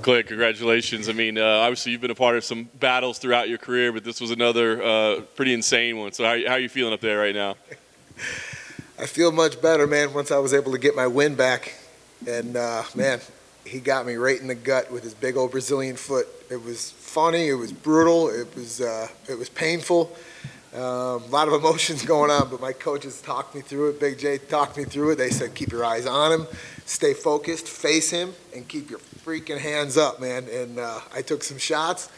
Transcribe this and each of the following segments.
Clay, congratulations. I mean, obviously you've been a part of some battles throughout your career, but this was another pretty insane one. So how are you feeling up there right now? I feel much better, man, once I was able to get my win back. And, man, he got me right in the gut with his big old Brazilian foot. It was funny. It was brutal. It was painful. A lot of emotions going on, but my coaches talked me through it. Big J talked me through it. They said, keep your eyes on him, stay focused, face him, and keep your freaking hands up, man. And I took some shots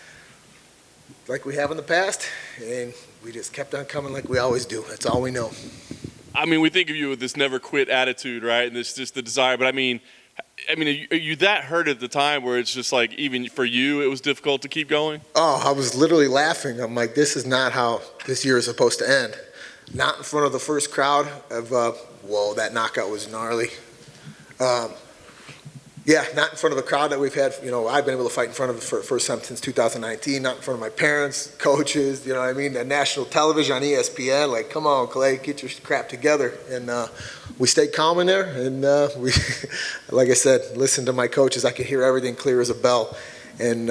like we have in the past, and we just kept on coming like we always do. That's all we know. I mean, we think of you with this never quit attitude, right? And this just the desire. But I mean, are you that hurt at the time where it's just like even for you it was difficult to keep going? Oh, I was literally laughing. I'm like, this is not how this year is supposed to end. Not in front of the first crowd of, whoa, that knockout was gnarly. Yeah, not in front of a crowd that we've had. You know, I've been able to fight in front of for the first time since 2019. Not in front of my parents, coaches. You know what I mean? The national television on ESPN. Like, come on, Clay, get your crap together. And we stayed calm in there. And we, like I said, listened to my coaches. I could hear everything clear as a bell. And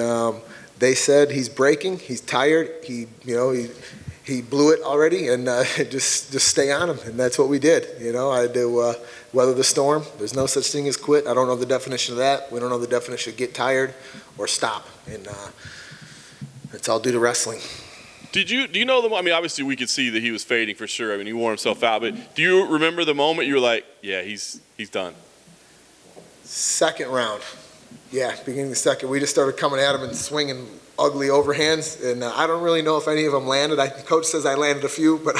they said he's breaking. He's tired. He blew it already, and just stay on him, and that's what we did. You know, I had to weather the storm. There's no such thing as quit. I don't know the definition of that. We don't know the definition of get tired or stop, and it's all due to wrestling. Do you know the? I mean, obviously we could see that he was fading for sure. I mean, he wore himself out. But do you remember the moment you were like, yeah, he's done? Second round, yeah, beginning of the second, we just started coming at him and swinging ugly overhands, and I don't really know if any of them landed. The coach says I landed a few, but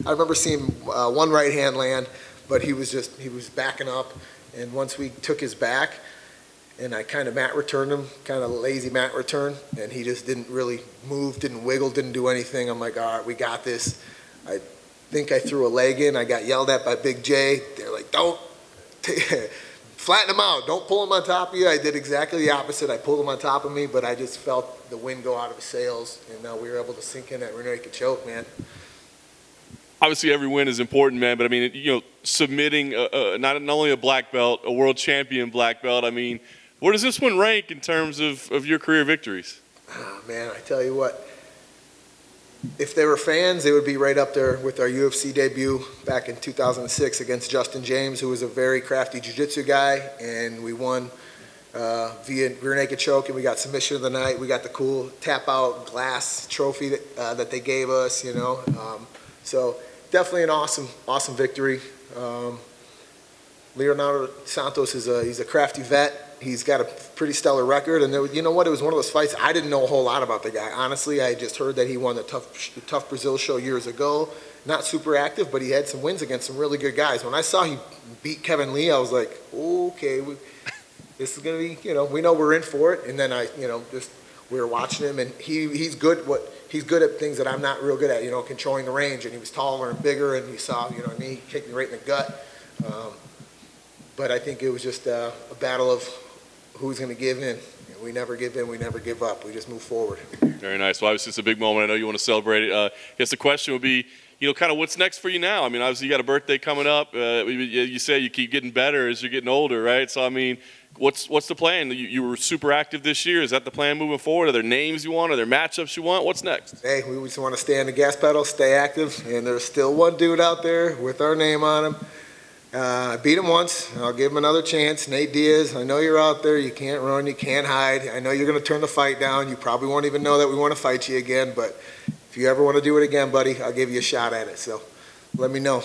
I remember seeing one right hand land, but he was backing up, and once we took his back, and I kind of mat returned him, kind of lazy mat return, and he just didn't really move, didn't wiggle, didn't do anything. I'm like, all right, we got this. I think I threw a leg in. I got yelled at by Big J. They're like, don't. Flatten him out. Don't pull him on top of you. I did exactly the opposite. I pulled him on top of me, but I just felt the wind go out of his sails, and we were able to sink in that rear naked choke, man. Obviously, every win is important, man. But I mean, you know, submitting not only a black belt, a world champion black belt. I mean, where does this one rank in terms of your career victories? Oh, man, I tell you what. If they were fans, they would be right up there with our UFC debut back in 2006 against Justin James, who was a very crafty jiu-jitsu guy, and we won via rear naked choke, and we got submission of the night. We got the cool tap-out glass trophy that they gave us, you know. So definitely an awesome victory. Leonardo Santos he's a crafty vet. He's got a pretty stellar record, and you know what? It was one of those fights I didn't know a whole lot about the guy. Honestly, I just heard that he won the Tough Brazil show years ago. Not super active, but he had some wins against some really good guys. When I saw he beat Kevin Lee, I was like, okay, this is gonna be, you know, we know we're in for it. And then we were watching him, and he's good at things that I'm not real good at. You know, controlling the range, and he was taller and bigger, and you saw, you know what I mean? He kicked me right in the gut. But I think it was just a battle of who's going to give in. We never give in. We never give up. We just move forward. Very nice. Well, obviously, it's a big moment. I know you want to celebrate it. I guess the question would be, you know, kind of what's next for you now? I mean, obviously, you got a birthday coming up. You say you keep getting better as you're getting older, right? So, I mean, what's the plan? You were super active this year. Is that the plan moving forward? Are there names you want? Are there matchups you want? What's next? Hey, we just want to stay on the gas pedal, stay active, and there's still one dude out there with our name on him. I beat him once. I'll give him another chance. Nate Diaz, I know you're out there. You can't run. You can't hide. I know you're going to turn the fight down. You probably won't even know that we want to fight you again. But if you ever want to do it again, buddy, I'll give you a shot at it. So let me know.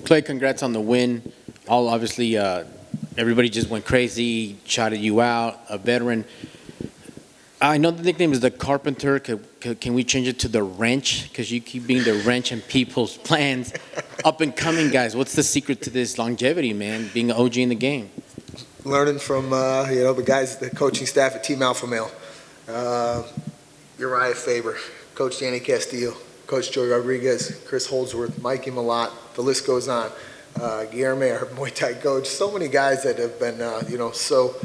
Clay, congrats on the win. Obviously, everybody just went crazy, shouted you out, a veteran. I know the nickname is the Carpenter. Can we change it to the Wrench? Because you keep being the wrench in people's plans. Up and coming guys, what's the secret to this longevity, man? Being an OG in the game. Learning from the guys, the coaching staff at Team Alpha Male. Uriah Faber, Coach Danny Castillo, Coach Joey Rodriguez, Chris Holdsworth, Mikey Malott. The list goes on. Guillermo, our Muay Thai coach. So many guys that have been so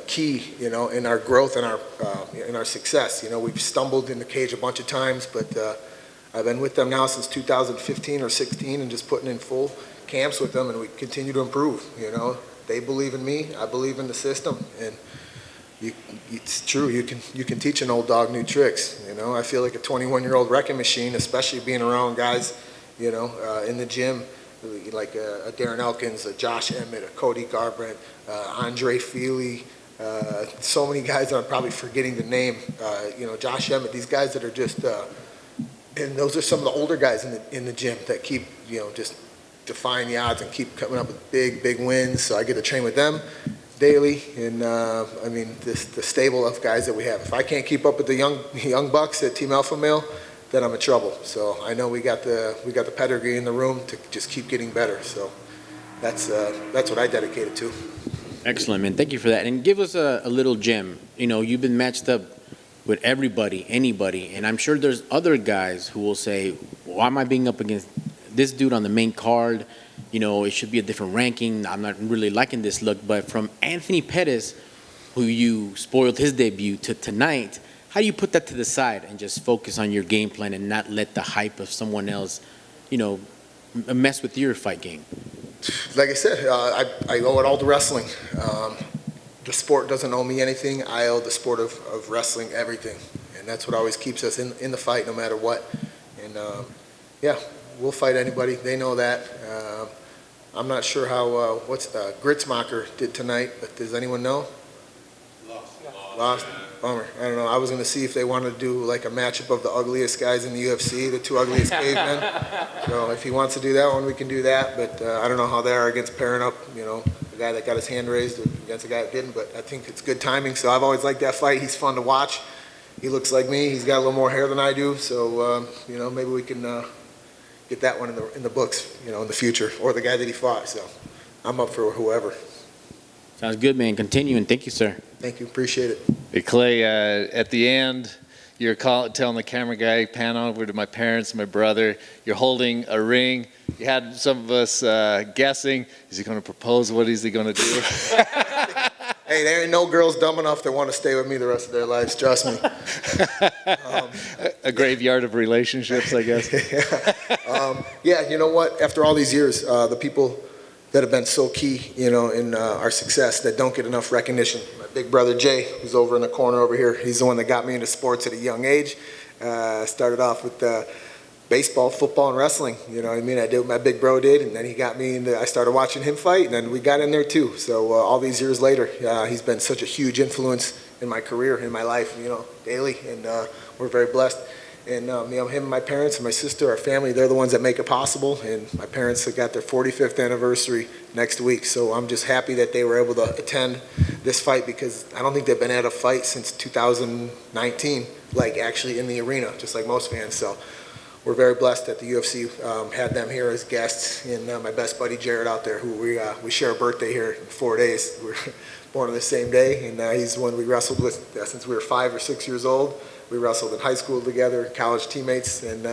key, in our growth and in our success. We've stumbled in the cage a bunch of times, but I've been with them now since 2015 or 16 and just putting in full camps with them, and we continue to improve. You know, they believe in me, I believe in the system, and it's true. You can teach an old dog new tricks. You know, I feel like a 21-year-old wrecking machine, especially being around guys, you know, in the gym, like a Darren Elkins, a Josh Emmett, a Cody Garbrandt, Andre Feely, so many guys that I'm probably forgetting the name. You know, Josh Emmett, these guys that are just, and those are some of the older guys in the gym that keep, you know, just defying the odds and keep coming up with big wins. So I get to train with them daily, and I mean, the stable of guys that we have. If I can't keep up with the young bucks at Team Alpha Male, then I'm in trouble. So I know we got the pedigree in the room to just keep getting better. So that's what I dedicate it to. Excellent, man. Thank you for that. And give us a little gem. You know, you've been matched up with everybody, anybody, and I'm sure there's other guys who will say, why am I being up against this dude on the main card? You know, it should be a different ranking. I'm not really liking this look. But from Anthony Pettis, who you spoiled his debut, to tonight, how do you put that to the side and just focus on your game plan and not let the hype of someone else, you know, mess with your fight game? Like I said, I owe it all to wrestling. The sport doesn't owe me anything. I owe the sport of wrestling everything. And that's what always keeps us in the fight no matter what. And yeah, we'll fight anybody. They know that. I'm not sure how Gritzmacher did tonight, but does anyone know? Lost. Bummer. I don't know. I was going to see if they wanted to do like a matchup of the ugliest guys in the UFC, the two ugliest cavemen. So if he wants to do that one, we can do that. But I don't know how they are against pairing up, you know, the guy that got his hand raised against the guy that didn't. But I think it's good timing. So I've always liked that fight. He's fun to watch. He looks like me. He's got a little more hair than I do. So, you know, maybe we can get that one in the books, you know, in the future, or the guy that he fought. So I'm up for whoever. Sounds good, man. Continue, and thank you, sir. Thank you. Appreciate it. Hey, Clay, at the end, you're telling the camera guy, pan over to my parents, my brother. You're holding a ring. You had some of us guessing, is he going to propose? What is he going to do? Hey, there ain't no girls dumb enough that want to stay with me the rest of their lives, trust me. A graveyard of relationships, I guess. Yeah, you know what? After all these years, the people that have been so key, you know, in our success that don't get enough recognition. My big brother Jay, who's over in the corner over here, he's the one that got me into sports at a young age. Started off with baseball, football, and wrestling. You know what I mean? I did what my big bro did, and then he got me into, I started watching him fight, and then we got in there too. So all these years later, he's been such a huge influence in my career, in my life, you know, daily, and we're very blessed. And you know, him and my parents and my sister, our family, they're the ones that make it possible. And my parents have got their 45th anniversary next week. So I'm just happy that they were able to attend this fight, because I don't think they've been at a fight since 2019, like actually in the arena, just like most fans. So we're very blessed that the UFC had them here as guests. And my best buddy Jared out there, who we share a birthday here in 4 days. We're born on the same day, and he's the one we wrestled with since we were 5 or 6 years old. We wrestled in high school together, college teammates, and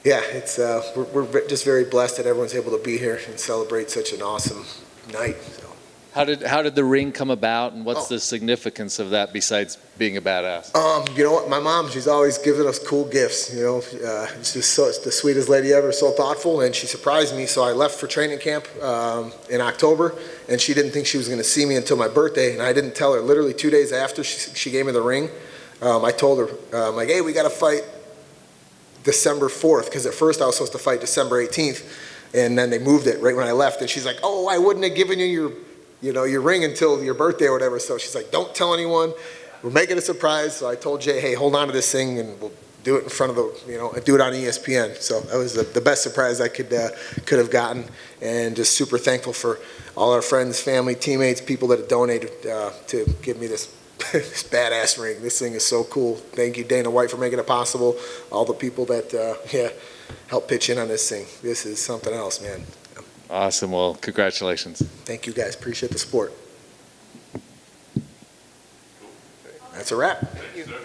yeah, it's we're just very blessed that everyone's able to be here and celebrate such an awesome night. So. How did the ring come about, and what's the significance of that besides being a badass? You know what, my mom, she's always given us cool gifts. You know, it's just it's the sweetest lady ever, so thoughtful, and she surprised me. So I left for training camp in October, and she didn't think she was going to see me until my birthday, and I didn't tell her. Literally 2 days after she gave me the ring, I told her, I'm like, hey, we got to fight December 4th, because at first I was supposed to fight December 18th, and then they moved it right when I left, and she's like, oh, I wouldn't have given you your ring until your birthday or whatever. So she's like, don't tell anyone. We're making a surprise. So I told Jay, hey, hold on to this thing, and we'll do it in front of do it on ESPN. So that was the best surprise I could have gotten, and just super thankful for all our friends, family, teammates, people that have donated to give me this this badass ring. This thing is so cool. Thank you, Dana White, for making it possible. All the people that helped pitch in on this thing. This is something else, man. Awesome. Well, congratulations. Thank you, guys. Appreciate the support. That's a wrap. Thank you, sir.